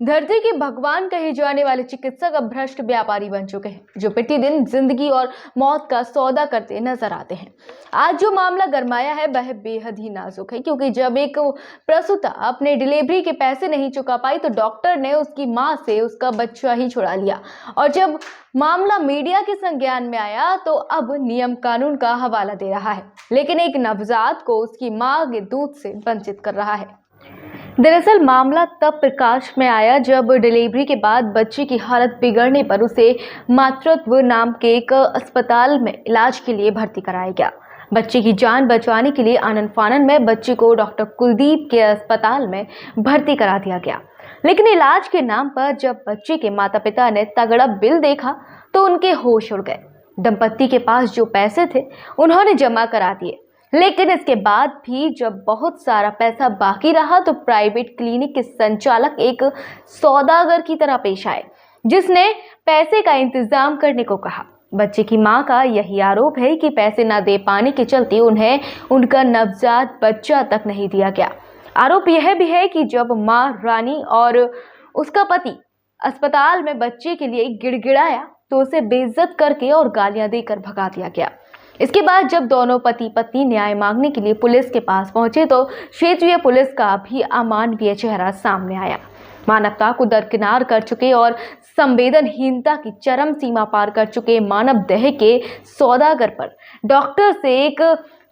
धरती के भगवान कहे जाने वाले चिकित्सक अब भ्रष्ट व्यापारी बन चुके हैं, जो प्रतिदिन जिंदगी और मौत का सौदा करते नजर आते हैं। आज जो मामला गरमाया है वह बेहद ही नाजुक है, क्योंकि जब एक प्रसूता अपने डिलीवरी के पैसे नहीं चुका पाई तो डॉक्टर ने उसकी मां से उसका बच्चा ही छुड़ा लिया। और जब मामला मीडिया के संज्ञान में आया तो अब नियम कानून का हवाला दे रहा है, लेकिन एक नवजात को उसकी मां के दूध से वंचित कर रहा है। दरअसल मामला तब प्रकाश में आया जब डिलीवरी के बाद बच्चे की हालत बिगड़ने पर उसे मातृत्व नाम के एक अस्पताल में इलाज के लिए भर्ती कराया गया। बच्चे की जान बचाने के लिए आनन फानन में बच्चे को डॉक्टर कुलदीप के अस्पताल में भर्ती करा दिया गया, लेकिन इलाज के नाम पर जब बच्चे के माता पिता ने तगड़ा बिल देखा तो उनके होश उड़ गए। दंपत्ति के पास जो पैसे थे उन्होंने जमा करा दिए, लेकिन इसके बाद भी जब बहुत सारा पैसा बाकी रहा तो प्राइवेट क्लिनिक के संचालक एक सौदागर की तरह पेश आए, जिसने पैसे का इंतजाम करने को कहा। बच्चे की मां का यही आरोप है कि पैसे न दे पाने के चलते उन्हें उनका नवजात बच्चा तक नहीं दिया गया। आरोप यह भी है कि जब मां रानी और उसका पति अस्पताल में बच्चे के लिए गिड़गिड़ाया तो उसे बेइज्जत करके और गालियां देकर भगा दिया गया। इसके बाद जब दोनों पति पत्नी न्याय मांगने के लिए पुलिस के पास पहुंचे तो क्षेत्रीय पुलिस का भी अमानवीय चेहरा सामने आया। मानवता को दरकिनार कर चुके और संवेदनहीनता की चरम सीमा पार कर चुके मानव देह के सौदागर पर डॉक्टर से एक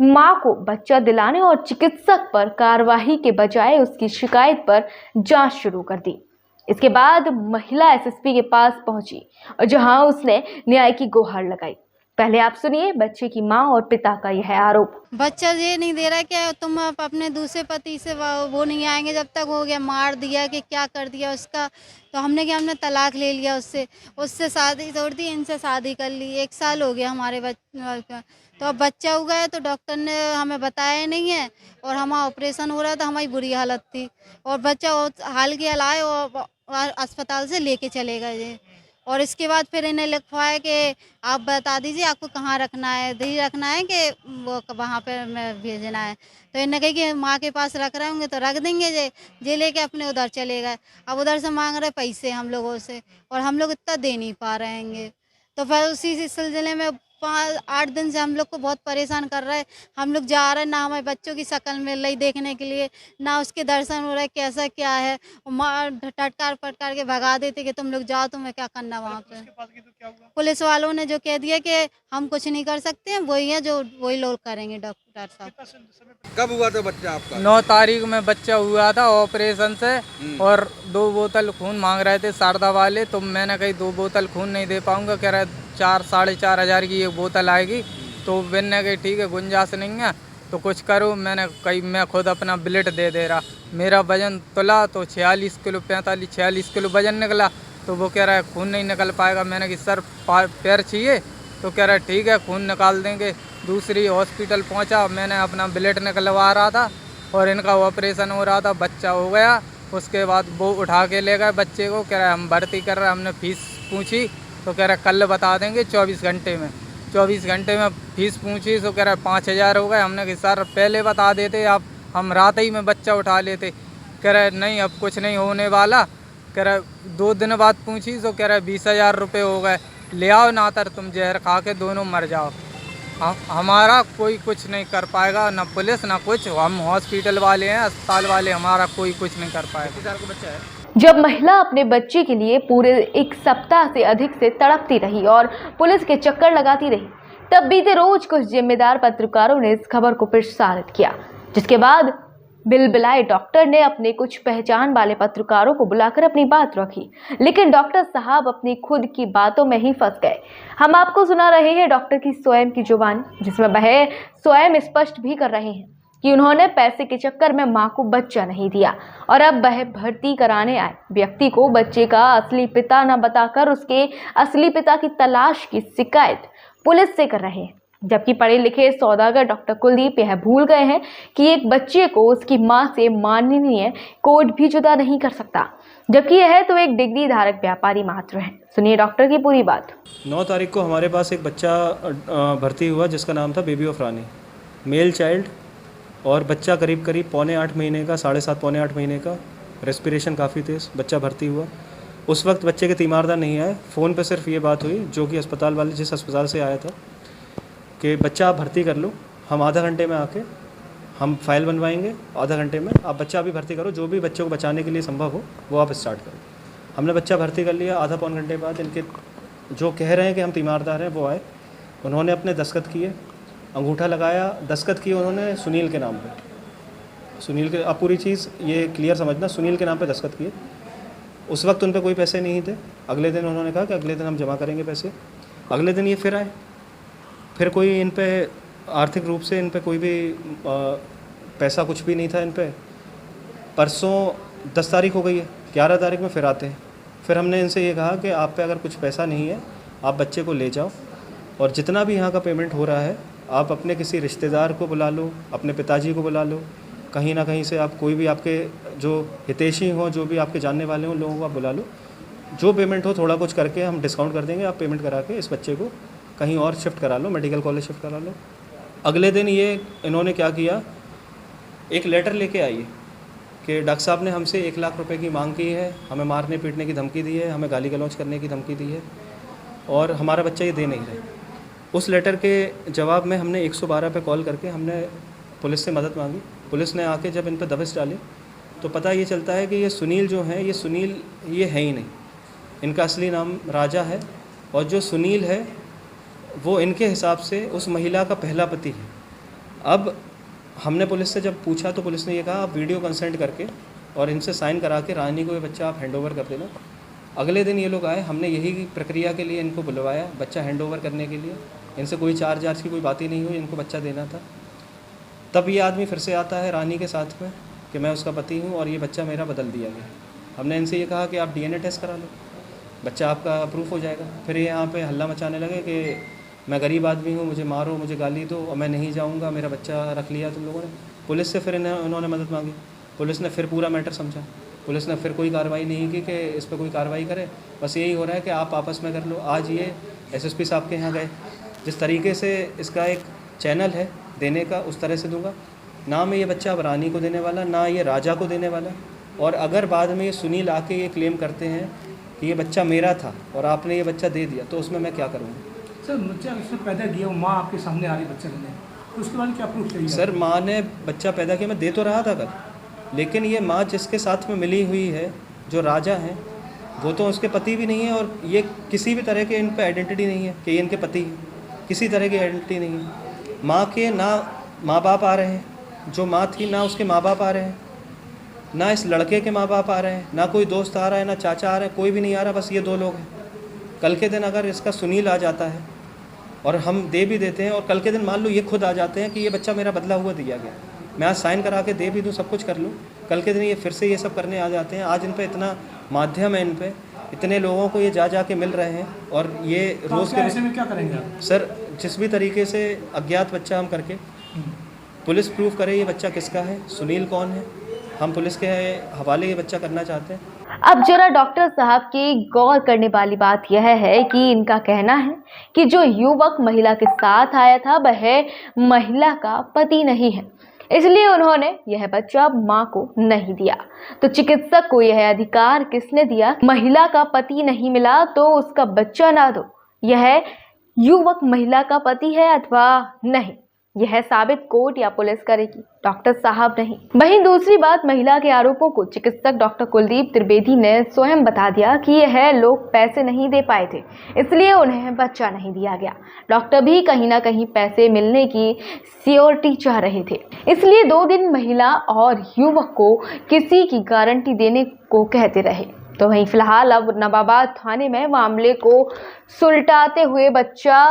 मां को बच्चा दिलाने और चिकित्सक पर कार्रवाई के बजाय उसकी शिकायत पर जांच शुरू कर दी। इसके बाद महिला एसएसपी के पास पहुंची और जहां उसने न्याय की गुहार लगाई। पहले आप सुनिए बच्चे की मां और पिता का यह आरोप। बच्चा ये नहीं दे रहा कि तुम अपने दूसरे पति से वो नहीं आएंगे जब तक हो गया, मार दिया कि क्या कर दिया उसका। तो हमने तलाक ले लिया उससे शादी तोड़ दी, इनसे शादी कर ली। 1 साल हो गया हमारे बच्चे। तो अब बच्चा हुआ है तो डॉक्टर ने हमें बताया नहीं है और हमारा ऑपरेशन हो रहा था, हमारी बुरी हालत थी और बच्चा हाल की हाल आए और अस्पताल से लेके चले गए। और इसके बाद फिर इन्हें लिखवाया कि आप बता दीजिए आपको कहाँ रखना है, दही रखना है कि वो वहाँ पर मैं भेजना है। तो इन्हें कही कि माँ के पास रख रहे होंगे तो रख देंगे जे लेके अपने उधर चले गए। अब उधर से मांग रहे पैसे हम लोगों से और हम लोग इतना दे नहीं पा रहे हैं। तो फिर उसी सिलसिले में 8 दिन से हम लोग को बहुत परेशान कर रहा है। हम लोग जा रहे हैं, ना हमारे बच्चों की शक्ल मिल रही देखने के लिए, ना उसके दर्शन हो रहे कैसा क्या है। टटकार पटकार के भगा देते कि तुम लोग जाओ, तुम्हें क्या करना वहाँ पे। पुलिस वालों ने जो कह दिया कि हम कुछ नहीं कर सकते हैं, वही लोग करेंगे। डॉक्टर साहब कब हुआ था बच्चा आपका? 9 तारीख में बच्चा हुआ था ऑपरेशन से और 2 बोतल खून मांग रहे थे शारदा वाले। तो मैंने कही 2 बोतल खून नहीं दे पाऊंगा, कह रहे 4-4.5 हज़ार की एक बोतल आएगी। तो मैंने कही ठीक है, गुंजाइश नहीं है तो कुछ करो। मैंने कही मैं खुद अपना ब्लड दे रहा। मेरा वजन तुला तो 46 किलो 46 किलो वजन निकला। तो वो कह रहा है खून नहीं निकल पाएगा। मैंने कि सर पैर चाहिए? तो कह रहा है ठीक है खून निकाल देंगे। दूसरी हॉस्पिटल पहुंचा, मैंने अपना ब्लड निकलवा रहा था और इनका ऑपरेशन हो रहा था। बच्चा हो गया, उसके बाद वो उठा के ले गए बच्चे को। कह रहा है हम भर्ती कर रहे हैं। हमने फीस पूछी तो कह रहा है कल बता देंगे 24 घंटे में। 24 घंटे में फीस पूछी तो कह रहा है 5,000 हो गए। हमने कहा सर पहले बता देते आप, हम रात ही में बच्चा उठा लेते। कह रहा है नहीं अब कुछ नहीं होने वाला। कह रहा है 2 दिन बाद पूछी तो कह रहा है 20,000 रुपये हो गए, ले आओ ना तर तुम जहर खा के दोनों मर जाओ। हमारा कोई कुछ नहीं कर पाएगा, ना पुलिस ना कुछ। हम हॉस्पिटल वाले हैं, अस्पताल वाले, हमारा कोई कुछ नहीं कर पाएगा। बच्चा है। जब महिला अपने बच्चे के लिए पूरे 1 सप्ताह से अधिक से तड़पती रही और पुलिस के चक्कर लगाती रही, तब बीते रोज कुछ जिम्मेदार पत्रकारों ने इस खबर को प्रसारित किया, जिसके बाद बिलबिलाए डॉक्टर ने अपने कुछ पहचान वाले पत्रकारों को बुलाकर अपनी बात रखी। लेकिन डॉक्टर साहब अपनी खुद की बातों में ही फंस गए। हम आपको सुना रहे हैं डॉक्टर की स्वयं की जुबानी, जिसमें वह स्वयं स्पष्ट भी कर रहे हैं कि उन्होंने पैसे के चक्कर में मां को बच्चा नहीं दिया और अब वह भर्ती कराने आए व्यक्ति को बच्चे का असली पिता न बताकर उसके असली पिता की तलाश की शिकायत पुलिस से कर रहे हैं। जबकि पढ़े लिखे सौदागर डॉक्टर कुलदीप यह भूल गए हैं कि एक बच्चे को उसकी मां से माननीय कोर्ट भी जुदा नहीं कर सकता, जबकि यह तो एक डिग्री धारक व्यापारी मात्र है। सुनिए डॉक्टर की पूरी बात। 9 तारीख को हमारे पास एक बच्चा भर्ती हुआ जिसका नाम था baby of Rani, male child, और बच्चा करीब 7.5 महीने का 7.5 पौने 8 महीने का, रेस्पिरेशन काफ़ी तेज़, बच्चा भर्ती हुआ। उस वक्त बच्चे के तीमारदार नहीं आए, फ़ोन पे सिर्फ ये बात हुई जो कि अस्पताल वाले जिस अस्पताल से आया था कि बच्चा आप भर्ती कर लो, हम आधा घंटे में आके हम फाइल बनवाएंगे, आधा घंटे में आप बच्चा अभी भर्ती करो, जो भी बच्चे को बचाने के लिए संभव हो वो आप स्टार्ट करो। हमने बच्चा भर्ती कर लिया। आधा पौन घंटे बाद इनके जो कह रहे हैं कि हम तीमारदार हैं वो आए, उन्होंने अपने दस्तखत किए, अंगूठा लगाया, दस्तखत किए उन्होंने सुनील के नाम पे। सुनील के, आप पूरी चीज़ ये क्लियर समझना, सुनील के नाम पे दस्तखत किए। उस वक्त उन पे कोई पैसे नहीं थे। अगले दिन उन्होंने कहा कि अगले दिन हम जमा करेंगे पैसे। अगले दिन ये फिर आए, फिर कोई इन पे आर्थिक रूप से इन पे कोई भी पैसा कुछ भी नहीं था इन पे। परसों 10 तारीख हो गई है, 11 तारीख में फिर आते हैं। फिर हमने इनसे ये कहा कि आप पे अगर कुछ पैसा नहीं है आप बच्चे को ले जाओ, और जितना भी यहाँ का पेमेंट हो रहा है आप अपने किसी रिश्तेदार को बुला लो, अपने पिताजी को बुला लो, कहीं ना कहीं से आप कोई भी आपके जो हितैषी हों, जो भी आपके जानने वाले हों, लोगों को आप बुला लो। जो पेमेंट हो थोड़ा कुछ करके हम डिस्काउंट कर देंगे, आप पेमेंट करा के इस बच्चे को कहीं और शिफ्ट करा लो, मेडिकल कॉलेज शिफ्ट करा लो। अगले दिन ये इन्होंने क्या किया, एक लेटर लेके आई कि डॉक्टर साहब ने हमसे 1 लाख रुपए की मांग की है, हमें मारने पीटने की धमकी दी है, हमें गाली गलौज करने की धमकी दी है, और हमारा बच्चा ये दे नहीं रहे। उस लेटर के जवाब में हमने 112 पे कॉल करके हमने पुलिस से मदद मांगी। पुलिस ने आके जब इन पर दबिश डाली तो पता ये चलता है कि ये सुनील जो है, ये सुनील ये है ही नहीं, इनका असली नाम राजा है, और जो सुनील है वो इनके हिसाब से उस महिला का पहला पति है। अब हमने पुलिस से जब पूछा तो पुलिस ने ये कहा आप वीडियो कंसेंट करके और इनसे साइन करा के रानी को ये बच्चा आप हैंडओवर कर देना। अगले दिन ये लोग आए, हमने यही प्रक्रिया के लिए इनको बुलवाया, बच्चा हैंडओवर करने के लिए। इनसे कोई चार्ज की कोई बात ही नहीं हुई, इनको बच्चा देना था। तब ये आदमी फिर से आता है रानी के साथ में कि मैं उसका पति हूँ और ये बच्चा मेरा बदल दिया गया। हमने इनसे ये कहा कि आप DNA टेस्ट करा लो, बच्चा आपका अप्रूव हो जाएगा। फिर ये यहाँ पे हल्ला मचाने लगे कि मैं गरीब आदमी हूँ, मुझे मारो, मुझे गाली दो, और मैं नहीं जाऊँगा, मेरा बच्चा रख लिया तुम लोगों ने। पुलिस से फिर उन्होंने मदद मांगी, पुलिस ने फिर पूरा मैटर समझा, पुलिस ने फिर कोई कार्रवाई नहीं की कि इस पर कोई कार्रवाई करे। बस यही हो रहा है कि आप आपस में कर लो। आज ये SSP साहब के यहाँ गए, जिस तरीके से इसका एक चैनल है देने का, उस तरह से दूंगा। ना मैं ये बच्चा अब रानी को देने वाला, ना ये राजा को देने वाला। और अगर बाद में ये सुनील आके ये क्लेम करते हैं कि ये बच्चा मेरा था और आपने ये बच्चा दे दिया, तो उसमें मैं क्या करूँगा? सर बच्चा इसने पैदा किया, माँ आपके सामने आ रही बच्चा लेने, तो उसके बाद क्या प्रूफ चाहिए? सर माँ ने बच्चा पैदा किया, मैं दे तो रहा था कल, लेकिन ये माँ जिसके साथ में मिली हुई है, जो राजा हैं, वो तो उसके पति भी नहीं है, और ये किसी भी तरह के इन पर आइडेंटिटी नहीं है कि ये इनके पति हैं, किसी तरह की आइडेंटिटी नहीं है। माँ के ना माँ बाप आ रहे हैं, जो माँ थी ना उसके माँ बाप आ रहे हैं, ना इस लड़के के माँ बाप आ रहे हैं, ना कोई दोस्त आ रहा है, ना चाचा आ रहा है, कोई भी नहीं आ रहा, बस ये 2 लोग हैं। कल के दिन अगर इसका सुनील आ जाता है और हम दे भी देते हैं, और कल के दिन मान लो ये खुद आ जाते हैं कि ये बच्चा मेरा बदला हुआ दिया गया, मैं आज साइन करा के दे भी दूँ, सब कुछ कर लूँ, कल के दिन ये फिर से ये सब करने आ जाते हैं। आज इन पे इतना माध्यम है, इन पे इतने लोगों को ये जा के मिल रहे हैं, और ये रोज़ के ऐसे में क्या करेंगे आप? सर जिस भी तरीके से अज्ञात बच्चा हम करके पुलिस प्रूफ करे ये बच्चा किसका है, सुनील कौन है, हम पुलिस के हवाले ये बच्चा करना चाहते हैं। अब जरा डॉक्टर साहब की गौर करने वाली बात यह है कि इनका कहना है कि जो युवक महिला के साथ आया था वह महिला का पति नहीं है, इसलिए उन्होंने यह बच्चा मां को नहीं दिया। तो चिकित्सक को यह अधिकार किसने दिया? महिला का पति नहीं मिला तो उसका बच्चा ना दो। यह युवक महिला का पति है अथवा नहीं, यह साबित कोर्ट या पुलिस करेगी, डॉक्टर साहब नहीं। वहीं दूसरी बात, महिला के आरोपों को चिकित्सक डॉक्टर कुलदीप त्रिवेदी ने स्वयं बता दिया कि यह लोग पैसे नहीं दे पाए थे, इसलिए उन्हें बच्चा नहीं दिया गया। डॉक्टर भी कहीं ना कहीं पैसे मिलने की सियोरिटी चाह रहे थे, इसलिए 2 दिन महिला और युवक को किसी की गारंटी देने को कहते रहे। तो वहीं फिलहाल अब नवाबाद थाने में मामले को सुलटाते हुए बच्चा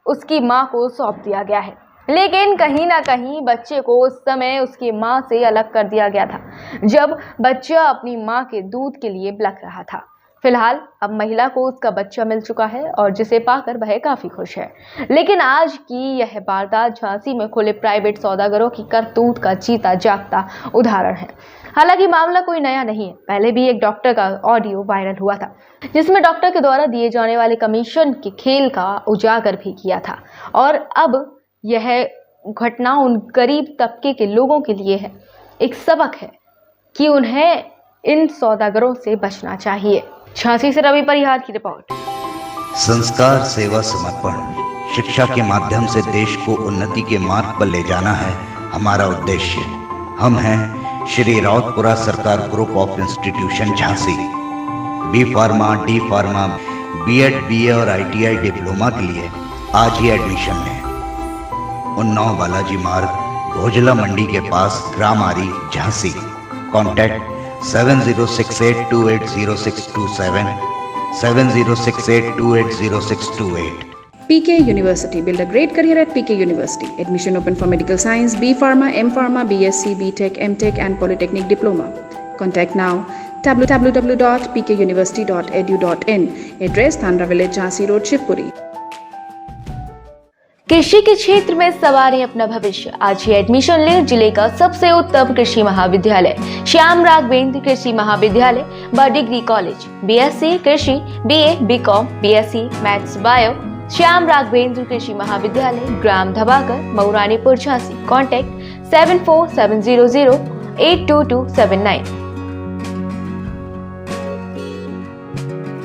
उसकी मां को सौंप दिया गया है, लेकिन कहीं ना कहीं बच्चे को उस समय उसकी मां से अलग कर दिया गया था जब बच्चा अपनी मां के दूध के लिए बिलख रहा था। फिलहाल अब महिला को उसका बच्चा मिल चुका है और जिसे पाकर वह काफी खुश है। लेकिन आज की यह वारदात झांसी में खुले प्राइवेट सौदागरों की करतूत का जीता जागता उदाहरण है। हालांकि मामला कोई नया नहीं है, पहले भी एक डॉक्टर का ऑडियो वायरल हुआ था जिसमें डॉक्टर के द्वारा दिए जाने वाले कमीशन के खेल का उजागर भी किया था, और अब यह घटना उन गरीब तबके के लोगों के लिए है, एक सबक है कि उन्हें इन सौदागरों से बचना चाहिए। झांसी से रवि परिहार की रिपोर्ट। संस्कार, सेवा, समर्पण, शिक्षा के माध्यम से देश को उन्नति के मार्ग पर ले जाना है हमारा उद्देश्य। हम हैं Shri Rautpura Sarkar group of institution Jhansi. B pharma, D pharma, BEd, BA और आईटीआई डिप्लोमा के लिए आज ही एडमिशन लें। उन्नाव बालाजी मार्ग, भोजला मंडी के पास, ग्राम आरी, Jhansi. Contact 7068280627, 7068280628। PK University. Build a great career at PK University. Admission open for medical science, B Pharma, M Pharma, BSc, BTech, MTech and Polytechnic Diploma. Contact now www.pkuniversity.edu.in. Address Thandra Village, Jhansi Road, Shivpuri. कृषि के क्षेत्र में सवारें अपना भविष्य। आज ही admission लें जिले का सबसे उत्तम कृषि महाविद्यालय श्याम राघवेंद्र कृषि महाविद्यालय व डिग्री कॉलेज। बीएससी कृषि, BA, BCom, BSc maths bio, Shyam Raghavendra कृषि महाविद्यालय, ग्राम धबाकर, मऊरानीपुर, झांसी। कॉन्टैक्ट 7470082279।